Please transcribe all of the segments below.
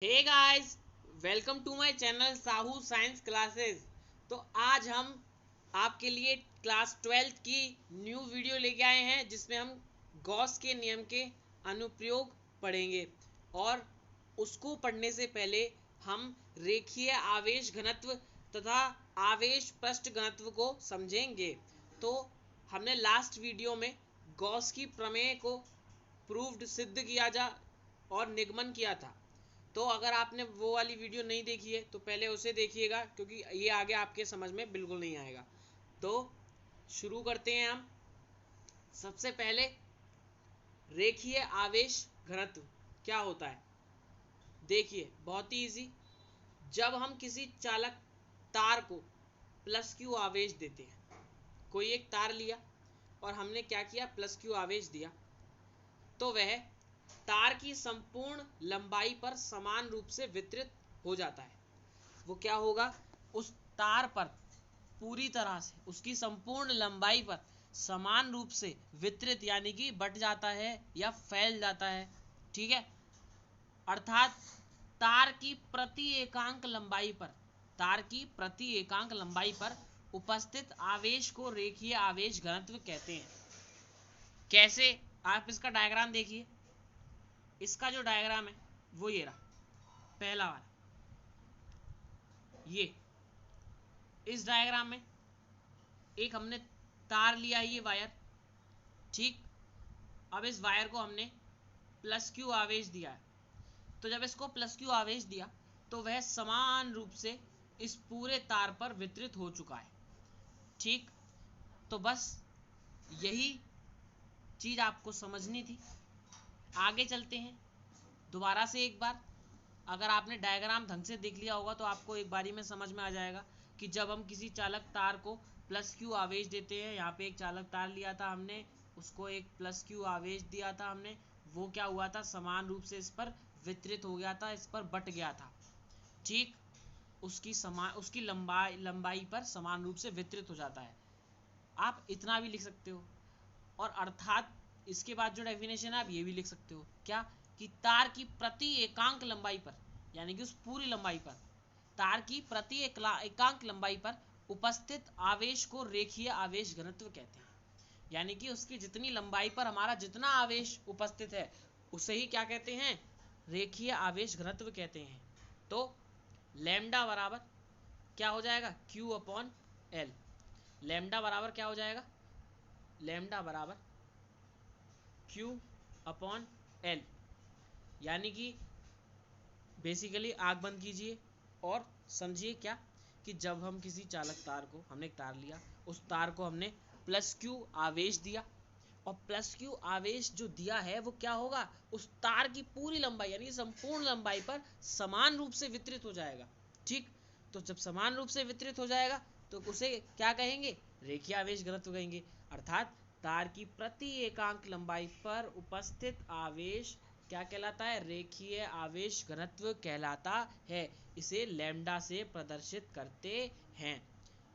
Hey guys, welcome to my channel Sahu science classes. तो आज हम आपके लिए क्लास 12th की न्यू वीडियो लेके आए हैं जिसमें हम गॉस के नियम के अनुप्रयोग पढ़ेंगे। और उसको पढ़ने से पहले हम रेखीय आवेश घनत्व तथा आवेश पृष्ठ घनत्व को समझेंगे। तो हमने लास्ट वीडियो में गॉस की प्रमेय को प्रूव्ड सिद्ध किया जा और निगमन किया था। तो अगर आपने वो वाली वीडियो नहीं देखी है तो पहले उसे देखिएगा, क्योंकि ये आगे आपके समझ में बिल्कुल नहीं आएगा। तो शुरू करते हैं हम। सबसे पहले रेखीय आवेश घनत्व क्या होता है, देखिए बहुत ही इजी। जब हम किसी चालक तार को प्लस क्यू आवेश देते हैं, कोई एक तार लिया और हमने क्या किया, प्लस क्यू आवेश दिया, तो वह तार की संपूर्ण लंबाई पर समान रूप से वितरित हो जाता है। वो क्या होगा, उस तार पर पूरी तरह से उसकी संपूर्ण लंबाई पर समान रूप से वितरित यानी कि बट जाता है या फैल जाता है। ठीक है, अर्थात तार की प्रति एकांक लंबाई पर उपस्थित आवेश को रेखीय आवेश घनत्व कहते हैं। कैसे, आप इसका डायग्राम देखिए। इसका जो डायग्राम है वो ये रहा, पहला वाला। ये इस डायग्राम में एक हमने तार लिया, ये वायर। ठीक, अब इस वायर को हमने प्लस क्यू आवेश दिया है। तो जब इसको प्लस क्यू आवेश दिया तो वह समान रूप से इस पूरे तार पर वितरित हो चुका है। ठीक, तो बस यही चीज आपको समझनी थी। आगे चलते हैं दोबारा से एक बार। अगर आपने डायग्राम ढंग से देख लिया होगा तो आपको एक बारी में समझ में आ जाएगा कि जब हम किसी चालक तार को प्लस क्यू आवेश देते हैं, यहाँ पे एक चालक तार लिया था हमने, उसको एक प्लस क्यू आवेश दिया था हमने, वो क्या हुआ था, समान रूप से इस पर वितरित हो गया था, इस पर बट गया था। ठीक, उसकी लंबाई पर समान रूप से वितरित हो जाता है। आप इतना भी लिख सकते हो। और अर्थात इसके बाद जो डेफिनेशन है आप ये भी लिख सकते हो, क्या, कि तार की प्रति एकांक लंबाई पर, यानी कि उस पूरी लंबाई पर, तार की प्रति एकांक लंबाई पर उपस्थित आवेश को रेखीय आवेश घनत्व कहते हैं। यानी कि उसकी जितनी लंबाई पर हमारा जितना आवेश उपस्थित है उसे ही क्या कहते हैं, रेखीय आवेश घनत्व कहते हैं। तो लैम्डा बराबर क्या हो जाएगा, Q अपॉन एल। लैम्डा बराबर क्या हो जाएगा, लैम्डा बराबर Q अपॉन एल। यानी कि बेसिकली आग बंद कीजिए और समझिए क्या, कि जब हम किसी चालक तार को, हमने एक तार लिया, उस तार को हमने प्लस क्यू आवेश दिया, और प्लस क्यू आवेश जो दिया है वो क्या होगा, उस तार की पूरी लंबाई यानी संपूर्ण लंबाई पर समान रूप से वितरित हो जाएगा। ठीक, तो जब समान रूप से वितरित हो जाएगा तो उसे क्या कहेंगे, रेखीय आवेश घनत्व कहेंगे। अर्थात तार की प्रति एकांक लंबाई पर उपस्थित आवेश क्या कहलाता है, रेखीय आवेश घनत्व कहलाता है। इसे लैम्डा से प्रदर्शित करते हैं।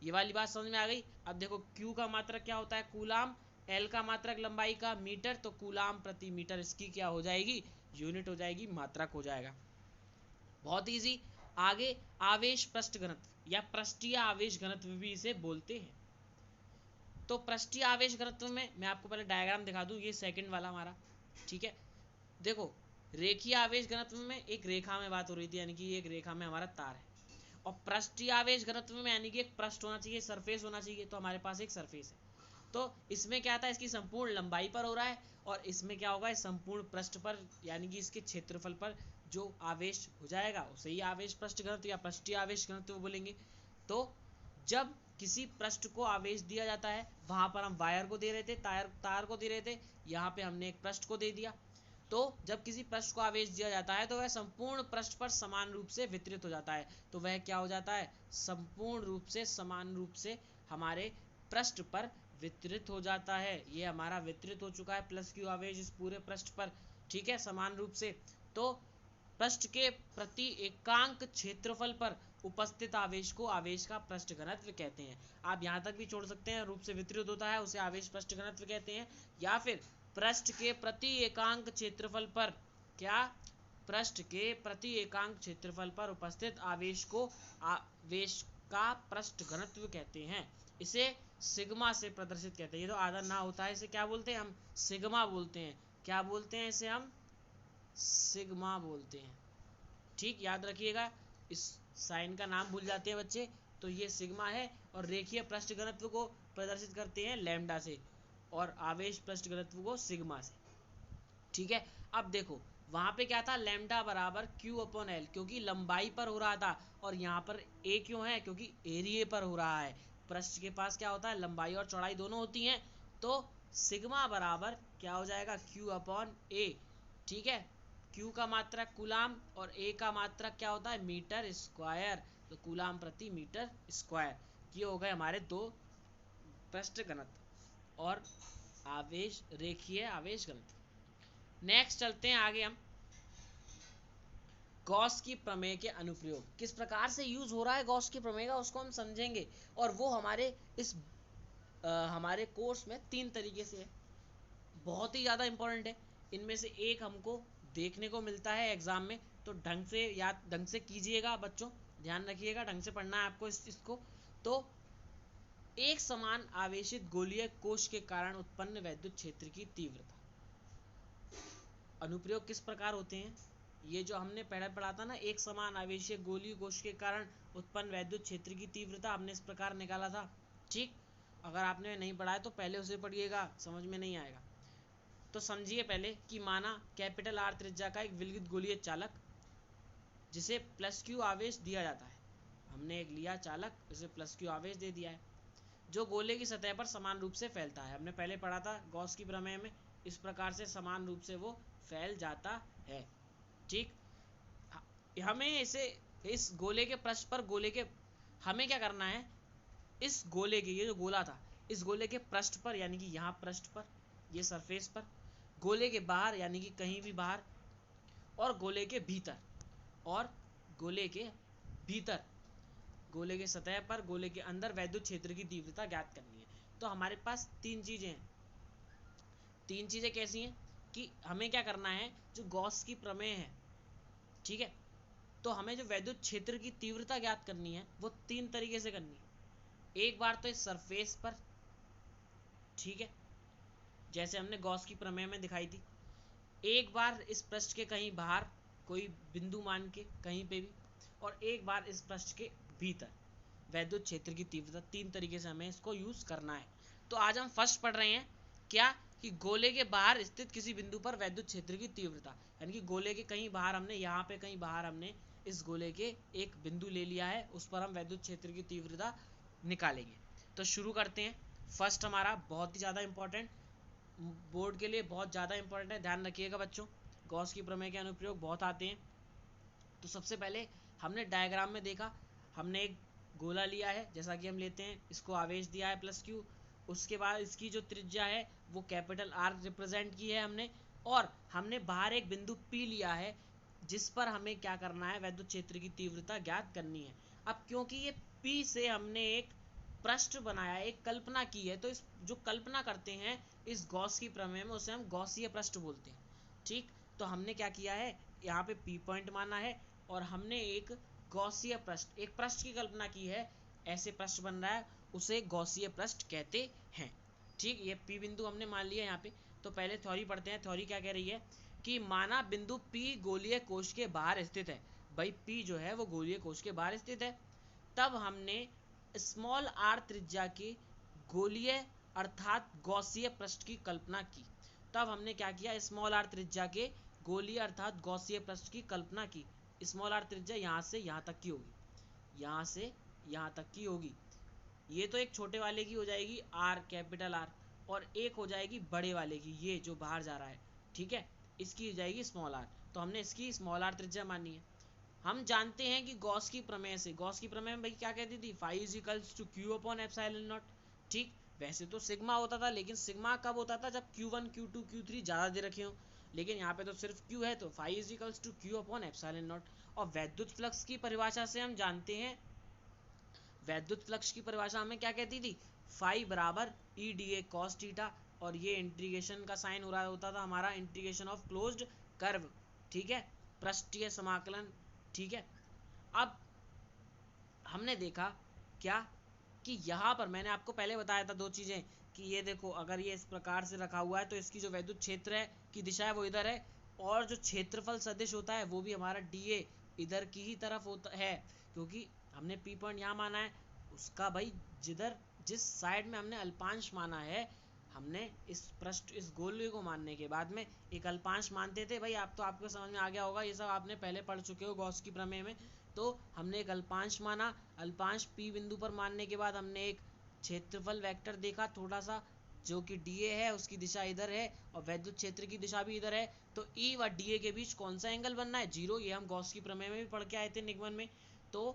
ये वाली बात समझ में आ गई। अब देखो, Q का मात्रक क्या होता है, कूलाम। L का मात्रक लंबाई का मीटर, तो कूलाम प्रति मीटर इसकी क्या हो जाएगी, यूनिट हो जाएगी, मात्रक हो जाएगा। बहुत इजी। आगे आवेश पृष्ठ घनत्व या पृष्ठीय आवेश घनत्व भी इसे बोलते हैं। तो पृष्ठीय आवेश घनत्व में मैं आपको पहले डायग्राम दिखा दूं, ये सेकंड वाला हमारा। ठीक है, देखो, रेखीय आवेश घनत्व में एक रेखा में बात हो रही थी, यानी कि एक रेखा में हमारा तार है। और पृष्ठीय आवेश घनत्व में यानी कि एक पृष्ठ होना चाहिए, सरफेस होना चाहिए, तो हमारे पास एक सरफेस है। तो इसमें क्या था, इसकी संपूर्ण लंबाई पर हो रहा है, और इसमें क्या होगा, इस संपूर्ण पृष्ठ पर यानी कि इसके क्षेत्रफल पर जो आवेश हो जाएगा उसे ही आवेश पृष्ठ घनत्व या पृष्ठीय आवेश घनत्व बोलेंगे। तो जब किसी पृष्ठ को आवेश दिया जाता है, वहां पर हम वायर को दे रहे थे, तार को दे रहे थे, यहाँ पे हमने एक पृष्ठ को दे दिया। तो जब किसी पृष्ठ को आवेश दिया जाता है तो वह संपूर्ण पृष्ठ पर समान रूप से वितरित हो जाता है। तो वह क्या हो जाता है, संपूर्ण रूप से समान रूप से हमारे पृष्ठ पर वितरित हो जाता है। ये हमारा वितरित हो चुका है प्लस क्यू आवेश इस पूरे पृष्ठ पर। ठीक है, समान रूप से। तो पृष्ठ के प्रति एकांक क्षेत्रफल पर उपस्थित आवेश को आवेश का पृष्ठ घनत्व कहते हैं। आप यहाँ तक भी छोड़ सकते हैं, रूप से वितरित होता है उसे आवेश पृष्ठ घनत्व कहते हैं, या फिर पृष्ठ के प्रति एकांक क्षेत्रफल पर क्या, पृष्ठ के प्रति एकांक क्षेत्रफल पर उपस्थित आवेश को आवेश का पृष्ठ घनत्व कहते हैं। इसे सिग्मा से प्रदर्शित कहते हैं। ये तो आधा ना होता है, इसे क्या बोलते हैं हम? सिग्मा बोलते हैं। क्या बोलते हैं इसे? हम सिग्मा बोलते हैं। ठीक, याद रखिएगा, इस साइन का नाम भूल जाते हैं बच्चे। तो ये सिग्मा है और रेखीय पृष्ठ घनत्व को प्रदर्शित करते हैं लैम्डा से और आवेश पृष्ठ घनत्व को सिग्मा से। ठीक है, अब देखो वहां पे क्या था, लैम्डा बराबर क्यू अपॉन एल, क्योंकि लंबाई पर हो रहा था, और यहाँ पर ए क्यों है? क्योंकि एरिया पर हो रहा है। पृष्ठ के पास क्या होता है, लंबाई और चौड़ाई दोनों होती हैं। तो सिग्मा बराबर क्या हो जाएगा, क्यू अपॉन ए। ठीक है, क्यू का मात्रक कूलाम और ए का मात्रक क्या होता है, मीटर स्क्वायर। तो कूलाम प्रति मीटर स्क्वायर। ये हो गए हमारे दो पृष्ठ घनत्व और आवेश, रेखीय आवेश घनत्व। नेक्स्ट चलते हैं आगे हम, गॉस की प्रमेय के अनुप्रयोग। किस प्रकार से यूज हो रहा है गॉस की प्रमेय का, उसको हम समझेंगे। और वो हमारे इस हमारे कोर्स में 3 तरीके से है, बहुत ही ज़्यादा इंपॉर्टेंट है। इनमें से एक हमको देखने को मिलता है एग्जाम में, तो ढंग से याद, ढंग से कीजिएगा बच्चों, ध्यान रखिएगा, ढंग से पढ़ना है आपको इसको। तो एक समान आवेशित गोलीय कोश के कारण उत्पन्न वैद्युत क्षेत्र की तीव्रता। अनुप्रयोग किस प्रकार होते हैं, ये जो हमने पहले पढ़ा था ना, एक समान आवेशीय गोलीय कोश के कारण उत्पन्न वैद्युत क्षेत्र की तीव्रता हमने इस प्रकार निकाला था। ठीक, अगर आपने नहीं पढ़ा है तो पहले उसे पढ़िएगा, समझ में नहीं आएगा। तो समझिए पहले कि माना कैपिटल आर त्रिज्या का एक विलगित गोलीय चालक जिसे प्लस क्यू आवेश दिया जाता है। हमने एक लिया चालक, इसे प्लस क्यू आवेश दे दिया है, जो गोले की सतह पर समान रूप से फैलता है। हमने पहले पढ़ा था गॉस की प्रमेय में, इस प्रकार से समान रूप से वो फैल जाता है। ठीक, हमें इसे इस गोले के पृष्ठ पर, गोले के, हमें क्या करना है, इस गोले के, ये जो गोला था, इस गोले के पृष्ठ पर, यानी कि यहाँ पृष्ठ पर, ये सरफेस पर, गोले के बाहर यानी कि कहीं भी बाहर, और गोले के भीतर, और गोले के भीतर, गोले के सतह पर, गोले के अंदर वैद्युत क्षेत्र की तीव्रता ज्ञात करनी है। तो हमारे पास 3 चीजें हैं। 3 चीजें कैसी हैं कि हमें क्या करना है, जो गॉस की प्रमेय है, ठीक है, तो हमें जो वैद्युत क्षेत्र की तीव्रता ज्ञात करनी है वो 3 तरीके से करनी है। एक बार तो इस सरफेस पर, ठीक है, जैसे हमने गॉस की प्रमेय में दिखाई थी। एक बार इस पृष्ठ के कहीं बाहर, कोई बिंदु मान के कहीं पे भी, और एक बार इस पृष्ठ के भीतर वैद्युत क्षेत्र की तीव्रता। 3 तरीके से हमें इसको यूज करना है। तो आज हम फर्स्ट पढ़ रहे हैं क्या, कि गोले के बाहर स्थित किसी बिंदु पर वैद्युत क्षेत्र की तीव्रता, यानी कि गोले के कहीं बाहर हमने, यहाँ पे कहीं बाहर हमने इस गोले के एक बिंदु ले लिया है, उस पर हम वैद्युत क्षेत्र की तीव्रता निकालेंगे। तो शुरू करते हैं। फर्स्ट हमारा बहुत ही ज़्यादा इंपॉर्टेंट, बोर्ड के लिए बहुत ज़्यादा इंपॉर्टेंट है, ध्यान रखिएगा बच्चों, गॉस की प्रमेय के अनुप्रयोग बहुत आते हैं। तो सबसे पहले हमने डायग्राम में देखा, हमने एक गोला लिया है, जैसा कि हम लेते हैं, इसको आवेश दिया है प्लस क्यू, उसके बाद इसकी जो त्रिज्या है वो कैपिटल आर रिप्रेजेंट की है हमने, और हमने बाहर एक बिंदु पी लिया है जिस पर हमें क्या करना है, वैद्युत क्षेत्र की तीव्रता ज्ञात करनी है। अब क्योंकि ये पी से हमने एक पृष्ठ बनाया, एक कल्पना की है, तो इस जो कल्पना करते हैं इस गॉस की प्रमेय में, उसे हम गॉसीय पृष्ठ बोलते हैं। ठीक, तो हमने क्या किया है, यहाँ पे पी पॉइंट माना है और हमने एक गॉसीय पृष्ठ, एक पृष्ठ की कल्पना की है, ऐसे पृष्ठ बन रहा है, उसे गॉसीय पृष्ठ कहते हैं। ठीक, ये पी बिंदु हमने मान लिया यहाँ पे। तो पहले थ्योरी पढ़ते हैं। थ्योरी क्या कह रही है कि माना बिंदु पी गोलीय कोश के बाहर स्थित है, भाई पी जो है वो गोलीय कोश के बाहर स्थित है, तब हमने स्मॉल आर त्रिज्या के गोलीय अर्थात गॉसीय पृष्ठ की कल्पना की। तब हमने क्या किया, स्मॉल आर त्रिज्या के गोलीय अर्थात गॉसीय पृष्ठ की कल्पना की। स्मॉल आर त्रिज्या यहाँ से यहाँ तक की होगी, यहाँ से यहाँ तक की होगी। ये तो एक छोटे वाले की हो जाएगी आर, कैपिटल आर, और एक हो जाएगी बड़े वाले की, ये जो बाहर जा रहा है, ठीक है, इसकी हो जाएगी स्मॉल आर। तो हमने इसकी स्मॉल आर त्रिज्या मानी है। हम जानते हैं कि गॉस की प्रमेय से, गॉस की प्रमेय में भाई क्या कहती थी, phi is equals to Q upon epsilon naught. ठीक, वैसे तो सिग्मा होता था, लेकिन सिग्मा कब होता था, जब Q1 Q2 Q3 ज़्यादा दे रखे हो, लेकिन यहाँ पे तो सिर्फ Q है, तो phi is equals to Q upon epsilon naught. और वैद्युत फ्लक्स की परिभाषा से हम जानते हैं, वैद्युत फ्लक्स की परिभाषा हमें क्या कहती थी, फाई बराबर E D A cos theta, और ये इंटीग्रेशन का साइन हो रहा होता था हमारा, इंटीग्रेशन ऑफ क्लोज्ड कर्व। ठीक है, पृष्ठीय समाकलन, ठीक है। अब हमने देखा क्या कि यहाँ पर मैंने आपको पहले बताया था दो चीज़ें कि ये देखो अगर ये इस प्रकार से रखा हुआ है तो इसकी जो वैद्युत क्षेत्र है की दिशा है वो इधर है, और जो क्षेत्रफल सदिश होता है वो भी हमारा डीए इधर की ही तरफ होता है, क्योंकि हमने पी पॉइंट यहाँ माना है उसका भाई जिधर जिस साइड में हमने अल्पांश माना है, हमने इस पृष्ठ इस गोले को मानने के बाद में एक अल्पांश मानते थे भाई। आप तो आपको समझ में आ गया होगा, ये सब आपने पहले पढ़ चुके हो गॉस की प्रमेय में। तो हमने एक अल्पांश माना, अल्पांश पी बिंदु पर मानने के बाद हमने एक क्षेत्रफल वेक्टर देखा थोड़ा सा जो कि डीए है, उसकी दिशा इधर है और वैद्युत क्षेत्र की दिशा भी इधर है, तो ई व डीए के बीच कौन सा एंगल बनना है, जीरो। ये हम गॉस की प्रमेय में भी पढ़ के आए थे निगमन में। तो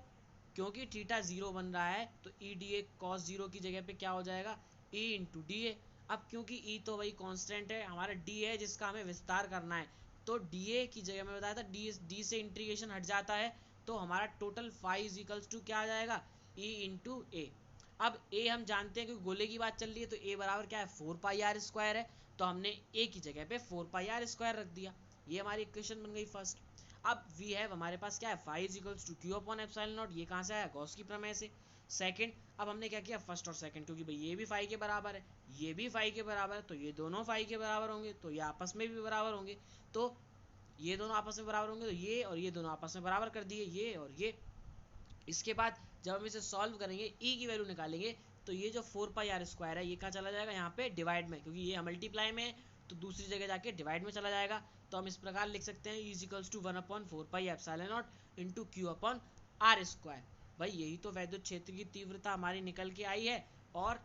क्योंकि थीटा जीरो बन रहा है तो E D A cos zero की जगह पे क्या हो जाएगा, ई इंटू डी ए। अब क्योंकि ई तो वही कांस्टेंट है, हमारा डी है जिसका हमें विस्तार करना है, तो डी ए की जगह में बताया था डी से इंटीग्रेशन हट जाता है, तो हमारा total phi is equals to क्या आ जाएगा, ई इंटू ए। अब ए हम जानते हैं क्योंकि गोले की बात चल रही है, तो ए बराबर क्या है 4πr² है, तो हमने ए की जगह पे 4πr² रख दिया। ये हमारी इक्वेशन बन गई फर्स्ट। अब वी हैव हमारे पास क्या है phi is equals to Q upon epsilon naught, ये कहाँ से आया, गॉस की प्रमेय से। सेकंड, अब हमने क्या किया फर्स्ट और सेकंड, क्योंकि भाई ये भी फाई के बराबर है ये भी फाई के बराबर है, तो ये दोनों फाई के बराबर होंगे, तो ये आपस में भी बराबर होंगे, तो ये दोनों आपस में बराबर होंगे, तो ये और ये दोनों आपस में बराबर कर दिए, ये और ये। इसके बाद जब हम इसे सॉल्व करेंगे ई की वैल्यू निकालेंगे, तो ये जो 4πr² है ये कहाँ चला जाएगा, यहाँ पे डिवाइड में, क्योंकि ये मल्टीप्लाई में है तो दूसरी जगह जाके डिवाइड में चला जाएगा। तो हम इस प्रकार लिख सकते हैं is equals to 1/4πε0 into Q upon r²। भाई यही तो वैद्युत क्षेत्र की तीव्रता हमारी निकल के आई है, और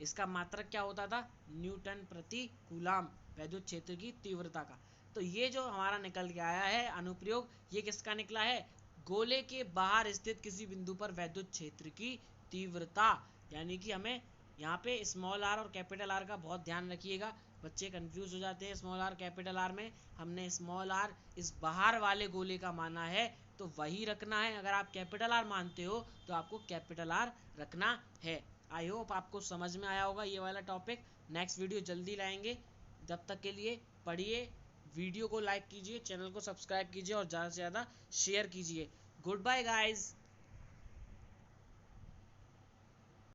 इसका मात्रक क्या होता था, न्यूटन प्रति कूलाम वैद्युत क्षेत्र की तीव्रता का। तो ये जो हमारा निकल के आया है अनुप्रयोग, ये किसका निकला है, गोले के बाहर स्थित किसी बिंदु पर वैद्युत क्षेत्र की तीव्रता। यानी कि हमें यहाँ पे स्मॉल आर और कैपिटल आर का बहुत ध्यान रखिएगा, बच्चे कंफ्यूज हो जाते हैं स्मॉल आर कैपिटल आर में। हमने स्मॉल आर इस बाहर वाले गोले का माना है तो वही रखना है, अगर आप कैपिटल आर मानते हो तो आपको कैपिटल आर रखना है। आई होप आपको समझ में आया होगा ये वाला टॉपिक। नेक्स्ट वीडियो जल्दी लाएंगे, जब तक के लिए पढ़िए, वीडियो को लाइक कीजिए, चैनल को सब्सक्राइब कीजिए और ज़्यादा से ज़्यादा शेयर कीजिए। Good bye guys.